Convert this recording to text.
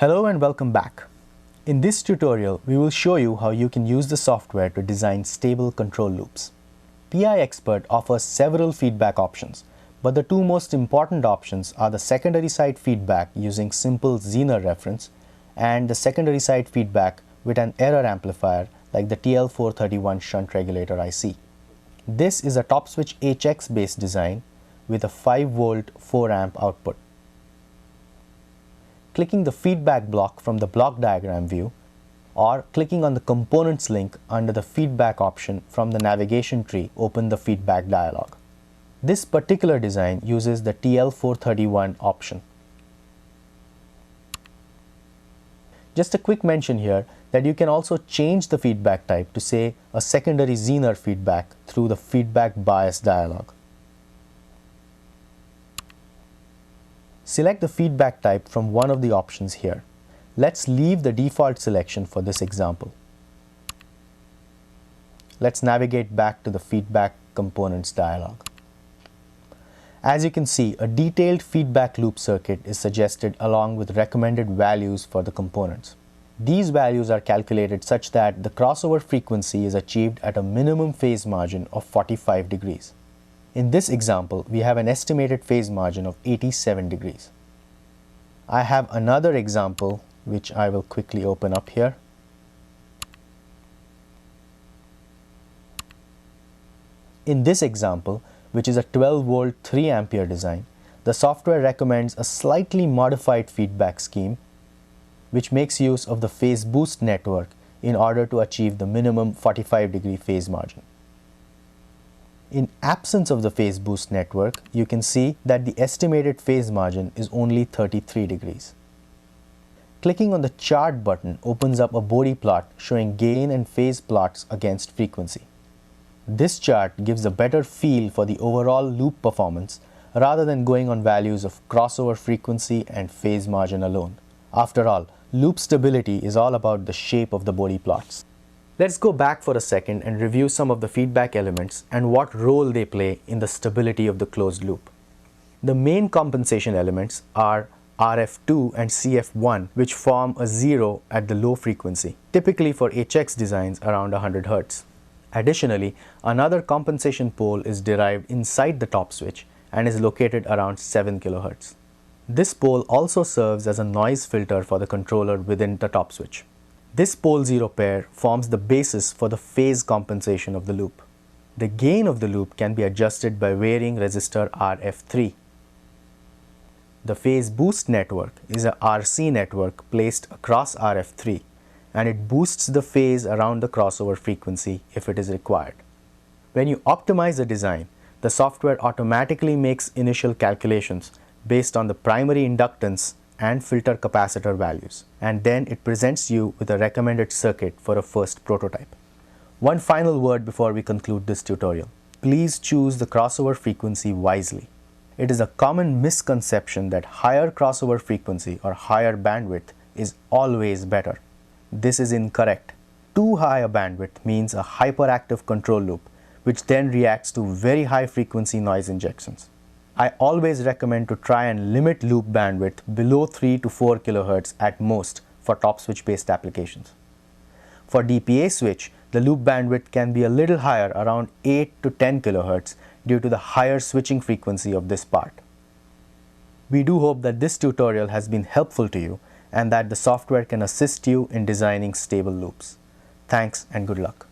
Hello and welcome back. In this tutorial, we will show you how you can use the software to design stable control loops. PI Expert offers several feedback options, but the two most important options are the secondary side feedback using simple Zener reference and the secondary side feedback with an error amplifier like the TL431 shunt regulator IC. This is a top switch HX based design with a 5-volt 4-amp output. Clicking the feedback block from the block diagram view or clicking on the components link under the feedback option from the navigation tree open the feedback dialog. This particular design uses the TL431 option. Just a quick mention here that you can also change the feedback type to say a secondary Zener feedback through the feedback bias dialog. Select the feedback type from one of the options here. Let's leave the default selection for this example. Let's navigate back to the feedback components dialog. As you can see, a detailed feedback loop circuit is suggested along with recommended values for the components. These values are calculated such that the crossover frequency is achieved at a minimum phase margin of 45 degrees. In this example, we have an estimated phase margin of 87 degrees. I have another example which I will quickly open up here. In this example, which is a 12-volt 3-ampere design, the software recommends a slightly modified feedback scheme which makes use of the phase boost network in order to achieve the minimum 45-degree phase margin. In absence of the phase boost network, you can see that the estimated phase margin is only 33 degrees. Clicking on the chart button opens up a Bode plot showing gain and phase plots against frequency. This chart gives a better feel for the overall loop performance rather than going on values of crossover frequency and phase margin alone. After all, loop stability is all about the shape of the Bode plots. Let's go back for a second and review some of the feedback elements and what role they play in the stability of the closed loop. The main compensation elements are RF2 and CF1, which form a 0 at the low frequency, typically for HX designs around 100 Hz. Additionally, another compensation pole is derived inside the top switch and is located around 7 kHz. This pole also serves as a noise filter for the controller within the top switch. This pole-zero pair forms the basis for the phase compensation of the loop. The gain of the loop can be adjusted by varying resistor RF3. The phase boost network is a RC network placed across RF3, and it boosts the phase around the crossover frequency if it is required. When you optimize a design, the software automatically makes initial calculations based on the primary inductance and filter capacitor values, and then it presents you with a recommended circuit for a first prototype. One final word before we conclude this tutorial. Please choose the crossover frequency wisely. It is a common misconception that higher crossover frequency or higher bandwidth is always better. This is incorrect. Too high a bandwidth means a hyperactive control loop, which then reacts to very high frequency noise injections. I always recommend to try and limit loop bandwidth below 3 to 4 kHz at most for top switch based applications. For DPA switch, the loop bandwidth can be a little higher, around 8 to 10 kHz, due to the higher switching frequency of this part. We do hope that this tutorial has been helpful to you and that the software can assist you in designing stable loops. Thanks and good luck.